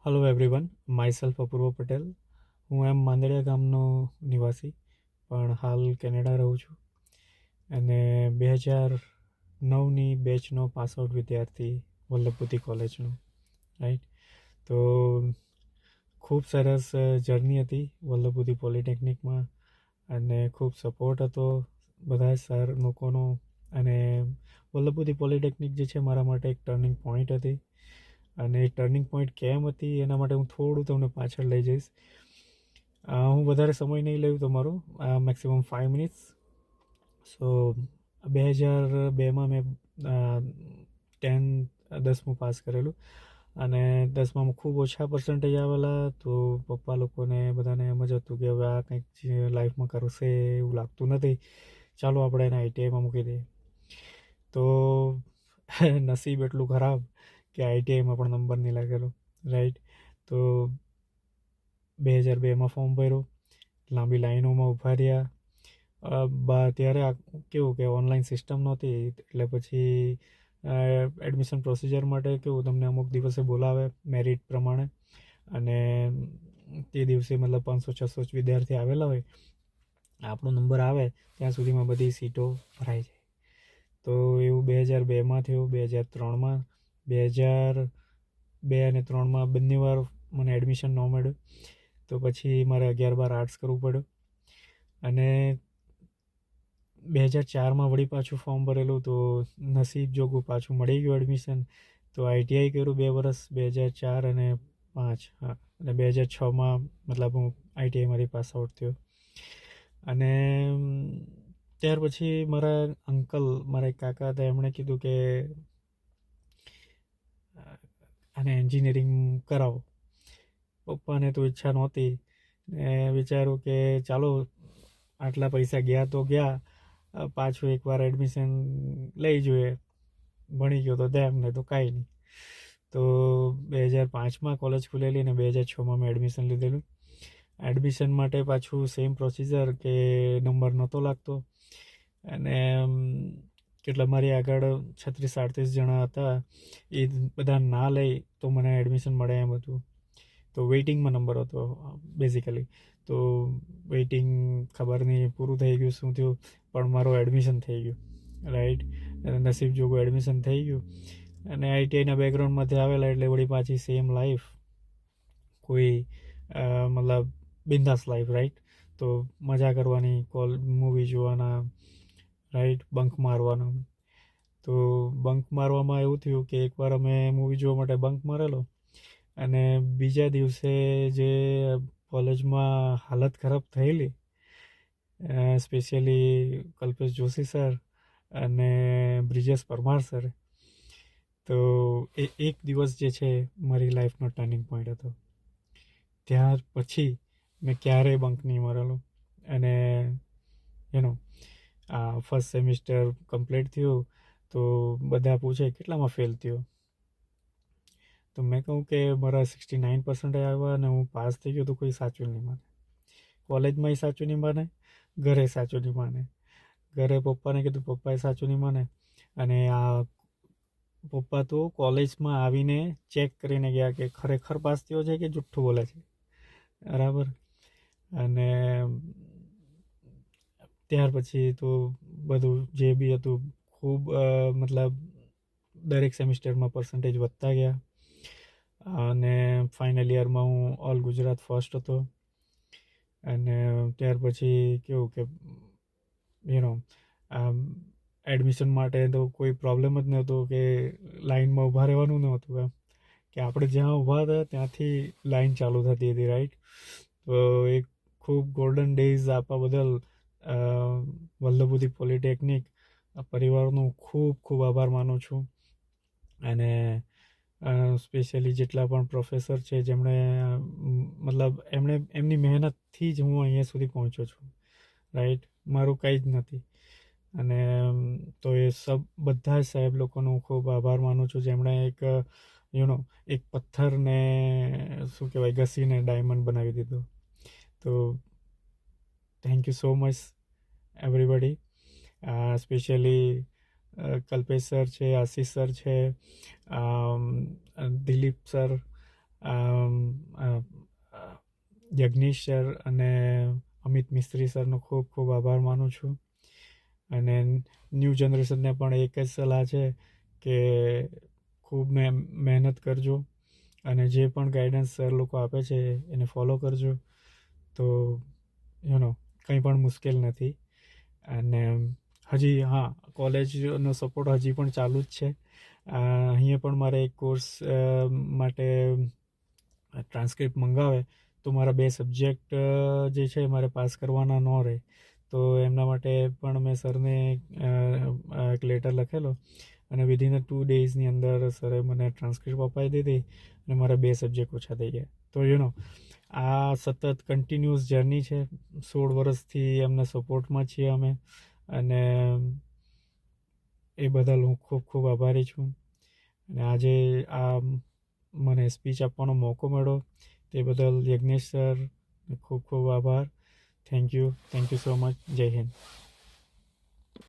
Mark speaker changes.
Speaker 1: Hello everyone, myself અપૂર્વ પટેલ. હું માંદડિયા ગામનો નિવાસી, પણ હાલ કેનેડા રહું છું. અને 2009ની બેચનો પાસઆઉટ વિદ્યાર્થી વલ્લભપતિ કોલેજનો, રાઈટ. તો ખૂબ સરસ જર્ની હતી વલ્લભપતિ પોલિટેકનિકમાં, અને ખૂબ સપોર્ટ હતો બધા સર લોકોનો. અને વલ્લભપતિ પોલિટેકનિક જે છે મારા માટે એક ટર્નિંગ પોઈન્ટ હતી. અને એ ટર્નિંગ પોઈન્ટ કેમ હતી એના માટે હું થોડું તમને પાછળ લઈ જઈશ. હું વધારે સમય નહીં લઉં તમારો, મેક્સિમમ 5 મિનિટ્સ. સો 2002માં મેં 10મું પાસ કરેલું, અને 10મામાં ખૂબ ઓછા પર્સન્ટેજ આવેલા. તો પપ્પા લોકોને બધાને એમ જ હતું કે હવે આ કંઈક લાઈફમાં કરશે એવું લાગતું નથી, ચાલો આપણે એને આઈટીઆઈમાં મૂકી દઈએ. તો નસીબ એટલું ખરાબ કે આઈટીઆઈમાં પણ નંબર નહીં લાગેલો, રાઈટ. તો 2002માં ફોર્મ ભર્યું, લાંબી લાઈનોમાં ઊભા રહ્યા. ત્યારે કેવું કે ઓનલાઈન સિસ્ટમ નહોતી, એટલે પછી એડમિશન પ્રોસિજર માટે કેવું તમને અમુક દિવસે બોલાવે મેરિટ પ્રમાણે, અને તે દિવસે મતલબ 500-600 વિદ્યાર્થી આવેલા હોય, આપણો નંબર આવે ત્યાં સુધીમાં બધી સીટો ભરાઈ જાય. તો એવું 2002માં થયું. 2003માં 2002 અને 2003માં બંને વાર મને એડમિશન ન મળ્યું. તો પછી મારે 11-12 આર્ટ્સ કરવું પડ્યું. અને 2004માં વળી પાછું ફોર્મ ભરેલું, તો નસીબ જોગું પાછું મળી ગયું એડમિશન. તો આઈટીઆઈ કર્યું 2 વર્ષ, 2004 અને 2005. હા, અને 2006માં મતલબ હું આઈટીઆઈમાંથી પાસ આઉટ થયો. અને ત્યાર પછી મારા અંકલ, મારા એક કાકા હતા, એમણે કીધું કે આને એન્જિનિયરિંગ કરાવો. પપ્પાને તો ઈચ્છા નહોતી, વિચાર્યું કે ચાલો આટલા પૈસા ગયા તો ગયા, પાછું એકવાર એડમિશન લઈ જોઈએ, ભણી ગયો તો તેમ, ને તો કાંઈ નહીં. તો 2005માં કોલેજ ખુલેલી, અને 2006માં મેં એડમિશન લીધેલું. એડમિશન માટે પાછું સેમ પ્રોસિજર કે નંબર નહોતો લાગતો, અને કેટલા મારી આગળ 36-38 જણા હતા, એ બધા ના લઈ તો મને એડમિશન મળે એમ હતું. તો વેઇટિંગમાં નંબર હતો બેઝિકલી. તો વેઇટિંગ ખબર નહીં પૂરું થઈ ગયું શું થયું, પણ મારું એડમિશન થઈ ગયું, રાઈટ. નસીબ જોગું એડમિશન થઈ ગયું. અને આઈટીઆઈના બેકગ્રાઉન્ડમાંથી આવેલા એટલે વળી પાછી સેમ લાઈફ, કોઈ મતલબ બિંદાસ લાઈફ, રાઈટ. તો મજા કરવાની, મૂવી જોવાના, રાઈટ, બંક મારવાનું. તો બંક મારવામાં એવું થયું કે એકવાર અમે મૂવી જોવા માટે બંક મારેલો, અને બીજા દિવસે જે કોલેજમાં હાલત ખરાબ થયેલી, સ્પેશિયલી કલ્પેશ જોશી સર અને બ્રિજેશ પરમાર સર. તો એ એક દિવસ જે છે મારી લાઈફનો ટર્નિંગ પોઈન્ટ હતો. ત્યાર પછી મેં ક્યારેય બંક નહીં મારેલો. અને ફર્સ્ટ સેમિસ્ટર કમ્પ્લીટ થયું, તો બધા પૂછે કેટલામાં ફેલ થયો, તો મેં કહું કે મારા 69% આવ્યા અને હું પાસ થઈ ગયો. તો કોઈ સાચું નહીં માને, કોલેજમાંય સાચું નહીં માને, ઘરે સાચું નહીં માને. ઘરે પપ્પાને કીધું, પપ્પાએ સાચું નહીં માને. અને આ પપ્પા તો કોલેજમાં આવીને ચેક કરીને ગયા કે ખરેખર પાસ થયો છે કે જુઠ્ઠું બોલે છે, બરાબર. અને ત્યાર પછી તો બધું જે બી હતું ખૂબ મતલબ દરેક સેમિસ્ટરમાં પર્સન્ટેજ વધતા ગયા. અને ફાઇનલ યરમાં હું ઓલ ગુજરાત ફર્સ્ટ હતો. અને ત્યાર પછી કેવું કે એડમિશન માટે તો કોઈ પ્રોબ્લેમ જ નહોતો, કે લાઈનમાં ઊભા રહેવાનું નહોતું એમ, કે આપણે જ્યાં ઊભા હતા ત્યાંથી લાઈન ચાલુ થતી હતી, રાઈટ. તો એક ખૂબ ગોલ્ડન ડેઝ આપવા બદલ વલ્લભપતિ પોલિટેકનિક પરિવારનો ખૂબ ખૂબ આભાર માનું છું. અને સ્પેશિયલી જેટલા પણ પ્રોફેસર છે, જેમણે મતલબ એમની મહેનતથી જ હું અહીંયા સુધી પહોંચ્યો છું, રાઈટ. મારું કંઈ જ નથી. અને તો એ બધા જ સાહેબ લોકોનો ખૂબ આભાર માનું છું, જેમણે એક પથ્થરને શું કહેવાય ઘસીને ડાયમંડ બનાવી દીધું. તો thank you so much everybody. Specially Kalpesh sir છે, આશીષ સર છે, દિલીપ સર, યજ્ઞેશ સર અને અમિત મિસ્ત્રી સરનો ખૂબ ખૂબ આભાર માનું છું. અને ન્યૂ જનરેશનને પણ એક જ સલાહ છે કે ખૂબ મહેનત કરજો અને જે પણ ગાઈડન્સ સર લોકો આપે છે એને ફોલો કરજો, તો કંઈ પણ મુશ્કેલ નથી. અને હજી કોલેજનો સપોર્ટ હજી પણ ચાલુ જ છે. અહીંયા પણ મારે એક કોર્સ માટે ટ્રાન્સક્રિપ્ટ મંગાવે તો મારા 2 સબ્જેક્ટ જે છે મારે પાસ કરવાના ન રહે, તો એમના માટે પણ મેં સરને એક લેટર લખેલો અને વિધિન 2 ડેઝની અંદર સરે મને ટ્રાન્સક્રિપ્ટ અપાવી દીધી અને મારા 2 સબ્જેક્ટ ઓછા થઈ ગયા. તો આ સતત કન્ટિન્યુઅસ જર્ની છે. 16 વર્ષથી એમના સપોર્ટમાં છીએ અમે, અને એ બદલ હું ખૂબ ખૂબ આભારી છું. અને આજે આ મને સ્પીચ આપવાનો મોકો મળ્યો તે બદલ યજ્ઞેશ સર ખૂબ ખૂબ આભાર. Thank you so much. જય હિન્દ.